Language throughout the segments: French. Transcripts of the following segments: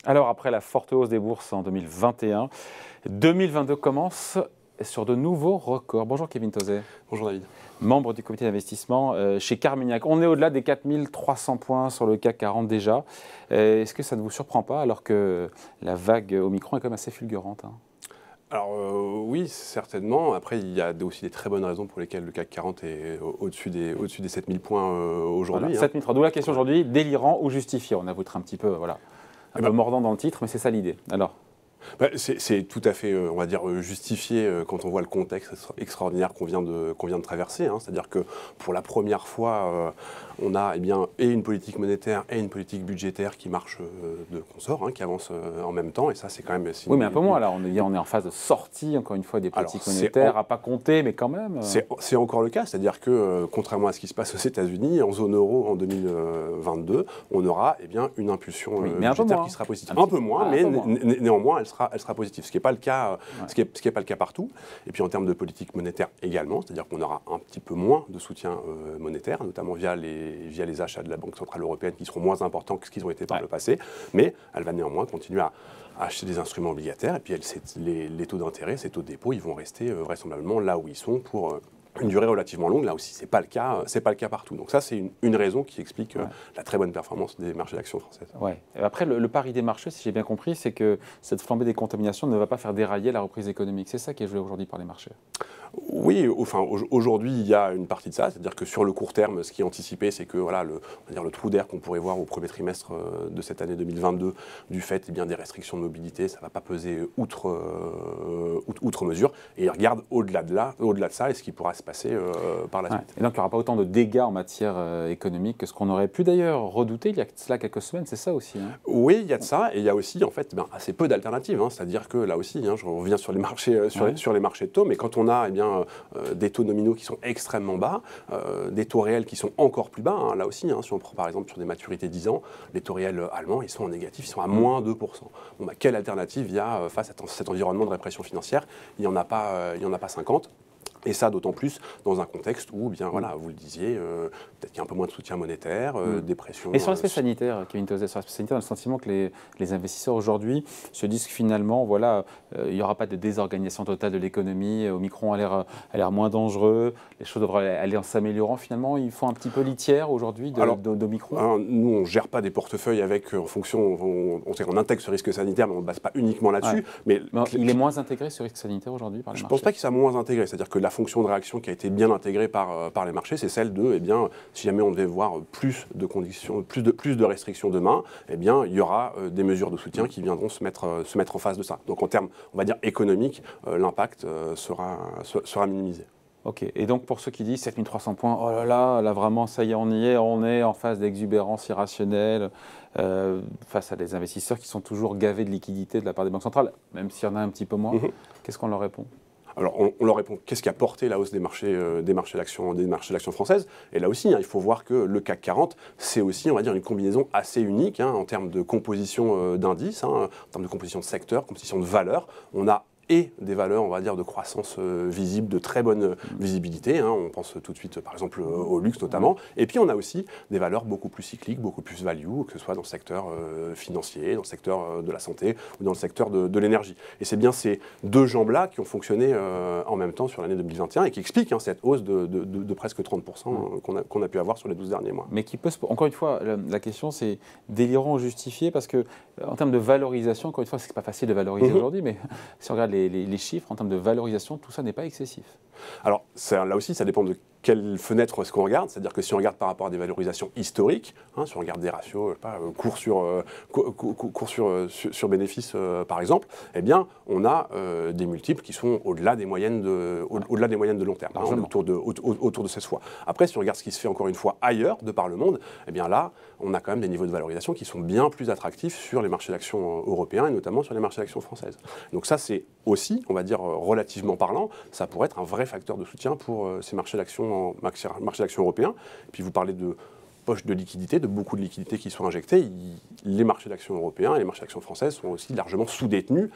Alors, après la forte hausse des bourses en 2021, 2022 commence sur de nouveaux records. Bonjour Kevin Tauzet. Bonjour David. Membre du comité d'investissement chez Carmignac. On est au-delà des 4300 points sur le CAC 40 déjà. Est-ce que ça ne vous surprend pas alors que la vague Omicron est quand même assez fulgurante, hein? Alors oui, certainement. Après, il y a aussi des très bonnes raisons pour lesquelles le CAC 40 est au-dessus des 7000 points aujourd'hui. Voilà, 7003. D'où la question aujourd'hui, délirant ou justifié? On a voulu un petit peu, voilà, un peu mordant dans le titre, mais c'est ça l'idée. Alors c'est tout à fait, on va dire, justifié quand on voit le contexte extraordinaire qu'on vient de traverser. Hein. C'est-à-dire que pour la première fois, on a et une politique monétaire et une politique budgétaire qui marchent de consort, hein, qui avancent en même temps. Et ça, c'est quand même... Oui, mais un peu moins là. On est en phase de sortie, encore une fois, des politiques monétaires, à pas compter, mais quand même. C'est encore le cas. C'est-à-dire que, contrairement à ce qui se passe aux États-Unis, en zone euro en 2022, on aura une impulsion budgétaire qui sera positive. Un peu moins, mais néanmoins, elle sera positive, ce qui n'est pas le cas, ce qui est pas le cas partout. Et puis en termes de politique monétaire également, c'est-à-dire qu'on aura un petit peu moins de soutien monétaire, notamment via les achats de la Banque centrale européenne qui seront moins importants que ce qu'ils ont été par le passé, mais elle va néanmoins continuer à acheter des instruments obligataires. Et puis les taux d'intérêt, ces taux de dépôt, ils vont rester vraisemblablement là où ils sont pour une durée relativement longue. Là aussi, c'est pas le cas partout. Donc ça, c'est une raison qui explique la très bonne performance des marchés d'actions françaises. Ouais. Après, le pari des marchés, si j'ai bien compris, c'est que cette flambée des contaminations ne va pas faire dérailler la reprise économique. C'est ça qui est joué aujourd'hui par les marchés. Oui, enfin, aujourd'hui, il y a une partie de ça. C'est-à-dire que sur le court terme, ce qui est anticipé, c'est que voilà, le trou d'air qu'on pourrait voir au premier trimestre de cette année 2022, du fait des restrictions de mobilité, ça ne va pas peser outre mesure. Et il regarde au-delà de ça, et ce qui pourra se passer par la suite. Et donc, il n'y aura pas autant de dégâts en matière économique que ce qu'on aurait pu d'ailleurs redouter il y a cela quelques semaines, c'est ça aussi, hein? Oui, il y a de ça, et il y a aussi en fait assez peu d'alternatives. Hein. C'est-à-dire que là aussi, je reviens sur les marchés, sur les marchés de taux, mais quand on a des taux nominaux qui sont extrêmement bas, des taux réels qui sont encore plus bas, hein, là aussi, si on prend par exemple sur des maturités 10 ans, les taux réels allemands, ils sont en négatif, ils sont à moins 2%. Bon, quelle alternative il y a face à cet environnement de répression financière? Il n'y en a pas 50. Et ça, d'autant plus dans un contexte où, voilà, vous le disiez, peut-être qu'il y a un peu moins de soutien monétaire, dépression. Et sur l'aspect sanitaire, Kevin Tauzet, sur l'aspect sanitaire, on a le sentiment que les investisseurs aujourd'hui se disent que finalement, voilà, il n'y aura pas de désorganisation totale de l'économie, Omicron a l'air moins dangereux, les choses devraient aller en s'améliorant finalement. Ils font un petit peu litière aujourd'hui d'Omicron. Nous, on ne gère pas des portefeuilles en fonction, on intègre ce risque sanitaire, mais on ne base pas uniquement là-dessus. Mais il est moins intégré ce risque sanitaire aujourd'hui par les marchés? Je ne pense pas qu'il soit moins intégré, c'est-à-dire que la fonction de réaction qui a été bien intégrée par les marchés, c'est celle de, si jamais on devait voir plus de conditions, plus de restrictions demain, il y aura des mesures de soutien qui viendront se mettre en face de ça. Donc en termes, on va dire, économiques, l'impact sera minimisé. Ok, et donc pour ceux qui disent 7300 points, oh là vraiment, ça y est, on est en phase d'exubérance irrationnelle, face à des investisseurs qui sont toujours gavés de liquidités de la part des banques centrales, même s'il y en a un petit peu moins, qu'est-ce qu'on leur répond? Alors, on leur répond, qu'est-ce qui a porté la hausse des marchés d'actions françaises? Et là aussi, il faut voir que le CAC 40, c'est aussi, on va dire, une combinaison assez unique en termes de composition d'indices, en termes de composition de secteur, composition de valeurs. On a des valeurs, on va dire, de croissance visible, de très bonne visibilité. On pense tout de suite, par exemple, au luxe notamment. Et puis, on a aussi des valeurs beaucoup plus cycliques, beaucoup plus value, que ce soit dans le secteur financier, dans le secteur de la santé ou dans le secteur de l'énergie. Et c'est bien ces deux jambes-là qui ont fonctionné en même temps sur l'année 2021 et qui expliquent cette hausse de presque 30% qu'on a pu avoir sur les 12 derniers mois. Mais qui peut, encore une fois, la question, c'est délirant ou justifié, parce que en termes de valorisation, encore une fois, c'est pas facile de valoriser aujourd'hui, mais si on regarde les chiffres en termes de valorisation, tout ça n'est pas excessif. Alors là aussi, ça dépend de quelle fenêtre est-ce qu'on regarde. C'est-à-dire que si on regarde par rapport à des valorisations historiques, si on regarde des ratios, cours sur bénéfices par exemple, on a des multiples qui sont au-delà des moyennes de long terme, autour de 16 fois. Après, si on regarde ce qui se fait encore une fois ailleurs, de par le monde, là, on a quand même des niveaux de valorisation qui sont bien plus attractifs sur les marchés d'actions européens et notamment sur les marchés d'actions françaises. Donc ça, c'est aussi, on va dire, relativement parlant, ça pourrait être un vrai facteur de soutien pour ces marchés d'actions européens. Et puis vous parlez de poches de liquidités, de beaucoup de liquidités qui sont injectées. Les marchés d'actions européens et les marchés d'actions françaises sont aussi largement sous-détenus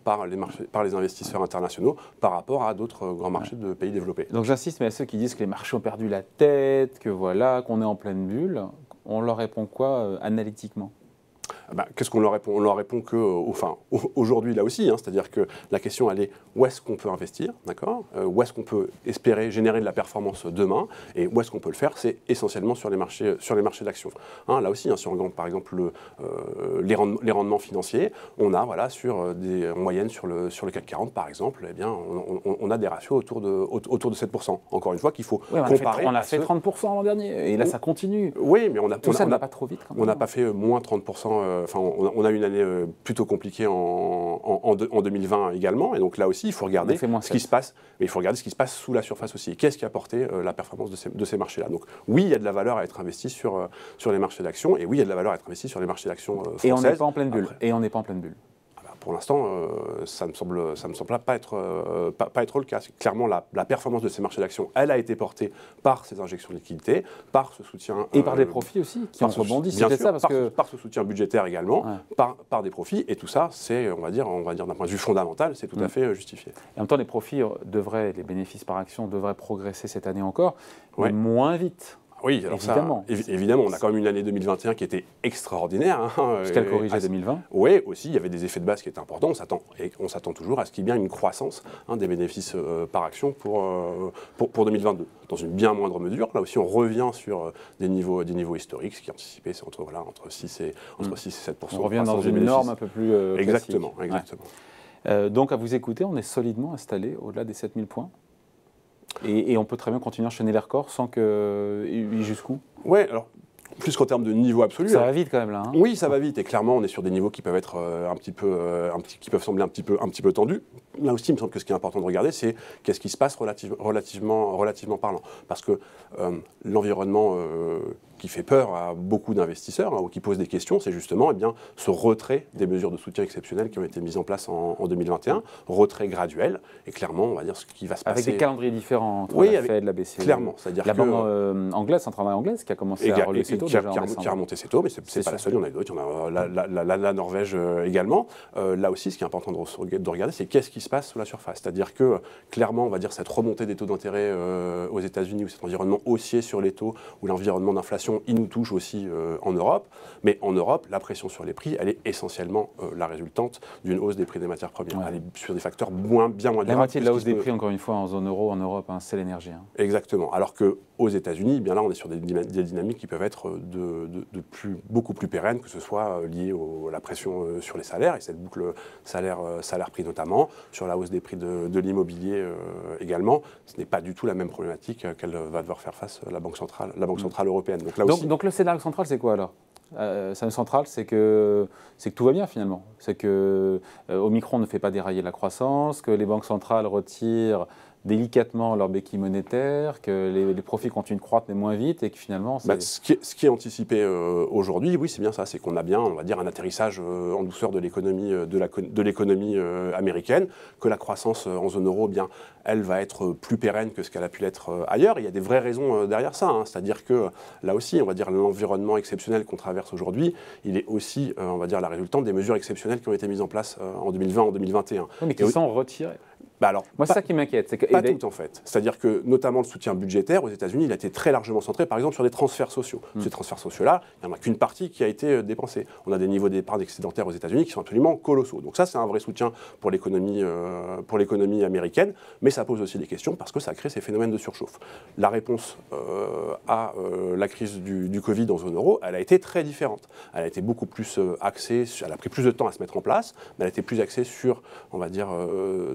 par les investisseurs internationaux par rapport à d'autres grands marchés de pays développés. Donc j'insiste, mais à ceux qui disent que les marchés ont perdu la tête, qu'on est en pleine bulle, on leur répond quoi analytiquement? Qu'est-ce qu'on leur répond? On leur répond que, aujourd'hui là aussi, c'est-à-dire que la question elle est où est-ce qu'on peut investir, d'accord? Où est-ce qu'on peut espérer générer de la performance demain, et où est-ce qu'on peut le faire? C'est essentiellement sur les marchés d'actions. Là aussi, si on regarde par exemple les rendements financiers, on a sur des moyennes sur le CAC 40 par exemple, eh bien, on a des ratios autour de 7%. Encore une fois, qu'il faut comparer. On a fait 30% l'an dernier, et là ça continue. Oui, mais tout ça ne va pas trop vite quand même. On n'a pas fait moins 30%. On a eu une année plutôt compliquée en 2020 également, et donc là aussi, il faut regarder ce qui se passe. Mais il faut regarder ce qui se passe sous la surface aussi. Qu'est-ce qui a porté la performance de ces marchés-là? Donc oui, il y a de la valeur à être investi sur les marchés d'actions, et oui, il y a de la valeur à être investi sur les marchés d'actions françaises. Et on n'est pas en pleine bulle. Et on n'est pas en pleine bulle. Pour l'instant, ça me semble pas être le cas. Clairement, la performance de ces marchés d'actions, elle a été portée par ces injections de liquidités, par ce soutien... Et par des profits aussi, qui ont rebondi. Bien sûr, par ce soutien budgétaire également, par des profits. Et tout ça, c'est, on va dire d'un point de vue fondamental, c'est tout à fait justifié. Et en même temps, les profits les bénéfices par action devraient progresser cette année encore, mais moins vite. Oui, alors évidemment, on a quand même une année 2021 qui était extraordinaire. Puisqu'elle corrigeait 2020. Oui, aussi, il y avait des effets de base qui étaient importants. On s'attend toujours à ce qu'il y ait bien une croissance des bénéfices par action pour 2022. Dans une bien moindre mesure. Là aussi, on revient sur des niveaux historiques. Ce qui est anticipé, c'est entre 6 et 7%. On revient dans une norme un peu plus exactement. Donc, à vous écouter, on est solidement installé au-delà des 7000 points. Et on peut très bien continuer à enchaîner les records sans que... Jusqu'où? Oui, alors, plus qu'en termes de niveau absolu. Ça va vite quand même là. Oui, ça va vite. Et clairement, on est sur des niveaux qui peuvent être qui peuvent sembler un petit peu tendus. Là aussi, il me semble que ce qui est important de regarder, c'est qu'est-ce qui se passe relativement parlant. Parce que l'environnement qui fait peur à beaucoup d'investisseurs ou qui pose des questions, c'est justement ce retrait des mesures de soutien exceptionnelles qui ont été mises en place en 2021, retrait graduel, et clairement, on va dire ce qui va se passer. Avec des calendriers différents entre la Fed, la BCE. Clairement, c'est-à-dire la banque anglaise, centrale anglaise, qui a commencé à relever ses taux déjà en décembre. Qui a remonté ses taux, mais c'est pas la seule, il y en a d'autres, il y en a la Norvège également. Là aussi, ce qui est important de regarder, c'est qu'est-ce qui se passe sous la surface. C'est-à-dire que, clairement, on va dire cette remontée des taux d'intérêt aux États-Unis, ou cet environnement haussier sur les taux, ou l'environnement d'inflation, il nous touche aussi en Europe. Mais en Europe, la pression sur les prix, elle est essentiellement la résultante d'une hausse des prix des matières premières. Elle est sur des facteurs bien moins durables. La moitié de la hausse des prix, encore une fois, en zone euro, en Europe, c'est l'énergie. Exactement. Alors qu'aux États-Unis, là, on est sur des dynamiques qui peuvent être beaucoup plus pérennes, que ce soit lié à la pression sur les salaires, et cette boucle salaire-prix notamment, sur la hausse des prix de l'immobilier également. Ce n'est pas du tout la même problématique qu'elle va devoir faire face la Banque centrale européenne. Donc le scénario central, c'est quoi alors? Le scénario central, c'est que tout va bien finalement. C'est que Omicron ne fait pas dérailler la croissance, que les banques centrales retirent délicatement leur béquille monétaire, que les profits continuent de croître mais moins vite, et que finalement... ce qui est anticipé aujourd'hui, oui, c'est bien ça, c'est qu'on a bien, on va dire, un atterrissage en douceur de l'économie américaine, que la croissance en zone euro, elle va être plus pérenne que ce qu'elle a pu l'être ailleurs. Et il y a des vraies raisons derrière ça, c'est-à-dire que là aussi, on va dire, l'environnement exceptionnel qu'on traverse aujourd'hui, il est aussi, on va dire, la résultante des mesures exceptionnelles qui ont été mises en place en 2020, en 2021. Oui, mais qui sont retirées. Moi, c'est ça qui m'inquiète. Pas tout, en fait. C'est-à-dire que, notamment, le soutien budgétaire aux États-Unis, il a été très largement centré, par exemple, sur des transferts sociaux. Ces transferts sociaux-là, il n'y en a qu'une partie qui a été dépensée. On a des niveaux d'épargne excédentaire aux États-Unis qui sont absolument colossaux. Donc ça, c'est un vrai soutien pour l'économie américaine, mais ça pose aussi des questions parce que ça crée ces phénomènes de surchauffe. La réponse à la crise du Covid en zone euro, elle a été très différente. Elle a été beaucoup plus axée, elle a pris plus de temps à se mettre en place, mais elle a été plus axée sur, on va dire,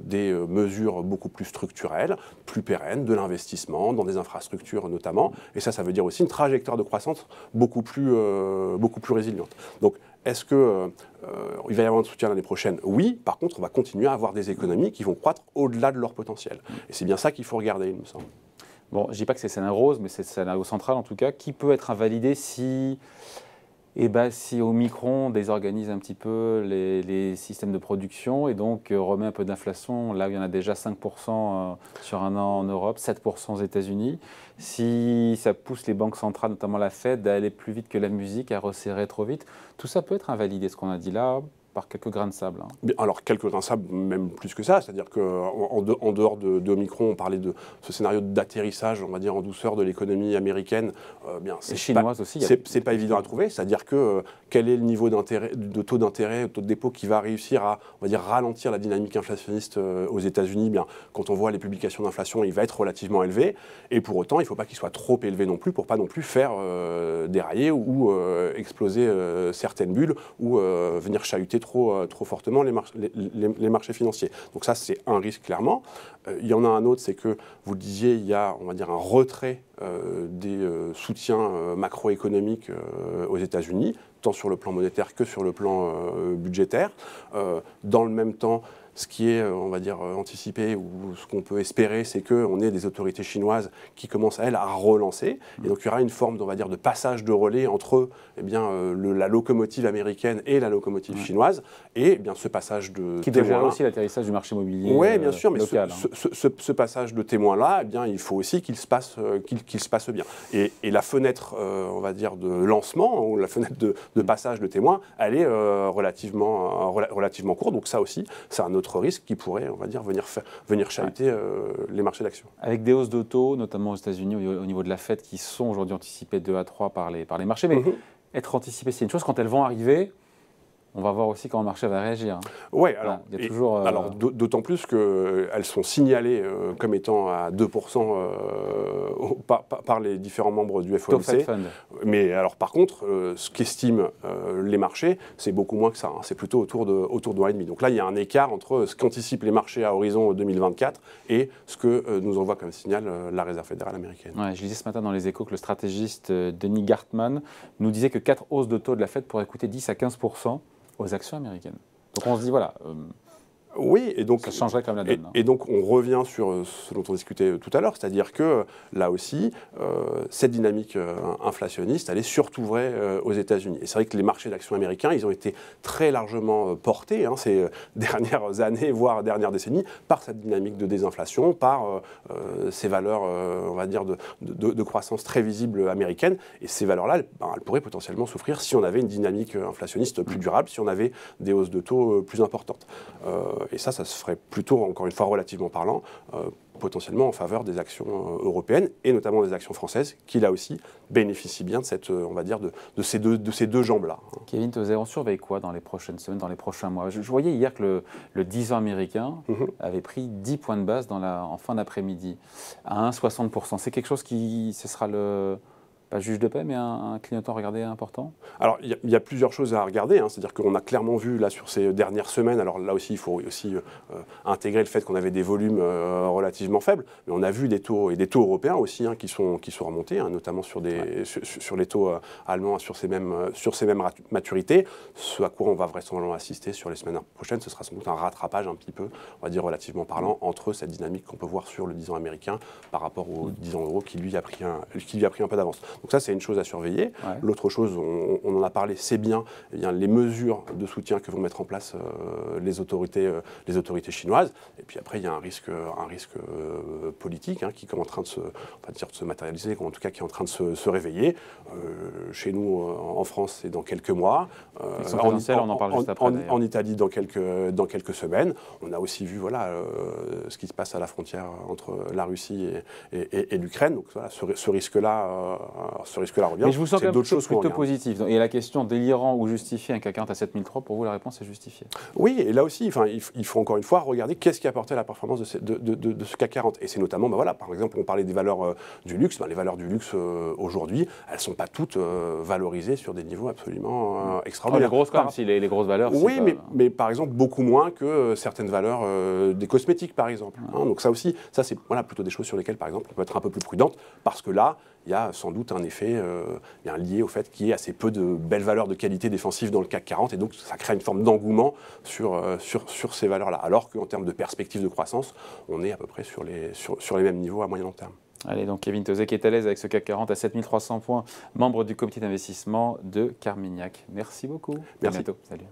des mesures beaucoup plus structurelles, plus pérennes, de l'investissement dans des infrastructures notamment. Et ça veut dire aussi une trajectoire de croissance beaucoup plus résiliente. Donc, est-ce qu'il va y avoir un soutien l'année prochaine? Oui. Par contre, on va continuer à avoir des économies qui vont croître au-delà de leur potentiel. Et c'est bien ça qu'il faut regarder, il me semble. Bon, je ne dis pas que c'est le scénario rose, mais c'est le scénario central en tout cas, qui peut être invalidé si Omicron désorganise un petit peu les systèmes de production et donc remet un peu d'inflation, là où il y en a déjà 5% sur un an en Europe, 7% aux États-Unis, si ça pousse les banques centrales, notamment la Fed, à aller plus vite que la musique, à resserrer trop vite, tout ça peut être invalidé, ce qu'on a dit là, par quelques grains de sable. Alors, quelques grains de sable, même plus que ça. C'est-à-dire qu'en dehors de Omicron, on parlait de ce scénario d'atterrissage, on va dire, en douceur de l'économie américaine. Et chinoise aussi. C'est pas évident à trouver. C'est-à-dire que quel est le niveau de taux d'intérêt, taux de dépôt qui va réussir à, on va dire, ralentir la dynamique inflationniste aux États-Unis. Quand on voit les publications d'inflation, il va être relativement élevé. Et pour autant, il ne faut pas qu'il soit trop élevé non plus pour pas non plus faire dérailler ou exploser certaines bulles ou venir chahuter trop fortement les marchés financiers. Donc ça, c'est un risque clairement. Il y en a un autre, c'est que, vous le disiez, il y a, on va dire, un retrait des soutiens macroéconomiques aux États-Unis, tant sur le plan monétaire que sur le plan budgétaire. Dans le même temps, ce qui est, on va dire, anticipé ou ce qu'on peut espérer, c'est qu'on ait des autorités chinoises qui commencent, elles, à relancer. Et donc, il y aura une forme, on va dire, de passage de relais entre la locomotive américaine et la locomotive chinoise. Et bien, ce passage de qui doit gérer aussi l'atterrissage du marché immobilier oui, bien sûr, mais local. Ce passage de témoins-là, il faut aussi qu'il se passe bien. Et la fenêtre, on va dire, de lancement, ou la fenêtre de passage de témoins, elle est relativement courte. Donc ça aussi, c'est un autre risque qui pourrait, on va dire, venir chahuter les marchés d'actions. Avec des hausses de taux, notamment aux États-Unis, au niveau de la Fed, qui sont aujourd'hui anticipées 2 à 3 par les marchés. Mais être anticipées, c'est une chose. Quand elles vont arriver, on va voir aussi comment le marché va réagir. Oui, alors d'autant plus qu'elles sont signalées comme étant à 2% par les différents membres du FOMC. Mais alors par contre, ce qu'estiment les marchés, c'est beaucoup moins que ça. C'est plutôt autour de 1,5. Donc là, il y a un écart entre ce qu'anticipent les marchés à horizon 2024 et ce que nous envoie comme signal la Réserve fédérale américaine. Ouais, je lisais ce matin dans les Échos que le stratégiste Denis Gartman nous disait que 4 hausses de taux de la Fed pourraient coûter 10 à 15% aux actions américaines. Donc on se dit, voilà, oui, et donc, ça changerait quand même la donne. Et donc on revient sur ce dont on discutait tout à l'heure, c'est-à-dire que là aussi, cette dynamique inflationniste, elle est surtout vraie aux États-Unis. Et c'est vrai que les marchés d'actions américains, ils ont été très largement portés ces dernières années, voire dernières décennies, par cette dynamique de désinflation, par ces valeurs, on va dire, de croissance très visibles américaines. Et ces valeurs-là, elles pourraient potentiellement souffrir si on avait une dynamique inflationniste plus durable, si on avait des hausses de taux plus importantes. Et ça se ferait plutôt, encore une fois, relativement parlant, potentiellement en faveur des actions européennes et notamment des actions françaises qui, là aussi, bénéficient bien de cette, on va dire, de ces deux jambes-là. Kevin Tozet, on surveille quoi dans les prochaines semaines, dans les prochains mois? Je voyais hier que le 10 ans américain avait pris 10 points de base en fin d'après-midi à 1,60%. C'est quelque chose ce sera pas juge de paix, mais un clignotant regardé important? Alors, il y a plusieurs choses à regarder. C'est-à-dire qu'on a clairement vu, là, sur ces dernières semaines, alors là aussi, il faut aussi intégrer le fait qu'on avait des volumes relativement faibles, mais on a vu des taux européens aussi qui sont remontés, notamment sur les taux allemands, sur ces mêmes maturités. Ce à quoi on va vraisemblablement assister sur les semaines prochaines, ce sera sans doute un rattrapage un petit peu, on va dire relativement parlant, entre cette dynamique qu'on peut voir sur le 10 ans américain par rapport au 10 ans euro qui lui a pris un peu d'avance. Donc ça, c'est une chose à surveiller. Ouais. L'autre chose, on en a parlé, c'est bien les mesures de soutien que vont mettre en place les autorités chinoises. Et puis après, il y a un risque politique qui est en train de se matérialiser, en tout cas qui est en train de se réveiller. Chez nous, en France, c'est dans quelques mois. On en parle juste après. En Italie, dans quelques semaines. On a aussi vu ce qui se passe à la frontière entre la Russie et l'Ukraine. Donc voilà, ce risque-là revient. Mais je vous sens d'autres choses plutôt positives. Et la question délirant ou justifié un CAC 40 à 7003, pour vous, la réponse est justifiée? Oui, et là aussi, il faut encore une fois regarder qu'est-ce qui a apporté la performance de ce CAC 40. Et c'est notamment, par exemple, on parlait des valeurs du luxe. Les valeurs du luxe, aujourd'hui, elles ne sont pas toutes valorisées sur des niveaux absolument extraordinaires. Les grosses, quand même, si les grosses valeurs. Oui, mais par exemple, beaucoup moins que certaines valeurs des cosmétiques, par exemple. Donc ça aussi, c'est plutôt des choses sur lesquelles, par exemple, on peut être un peu plus prudente, parce que là, il y a sans doute un effet lié au fait qu'il y ait assez peu de belles valeurs de qualité défensive dans le CAC 40, et donc ça crée une forme d'engouement sur ces valeurs-là. Alors qu'en termes de perspective de croissance, on est à peu près sur les mêmes niveaux à moyen long terme. Allez, donc Kevin Tozet qui est à l'aise avec ce CAC 40 à 7300 points, membre du comité d'investissement de Carmignac. Merci beaucoup. Merci. À bientôt. Salut.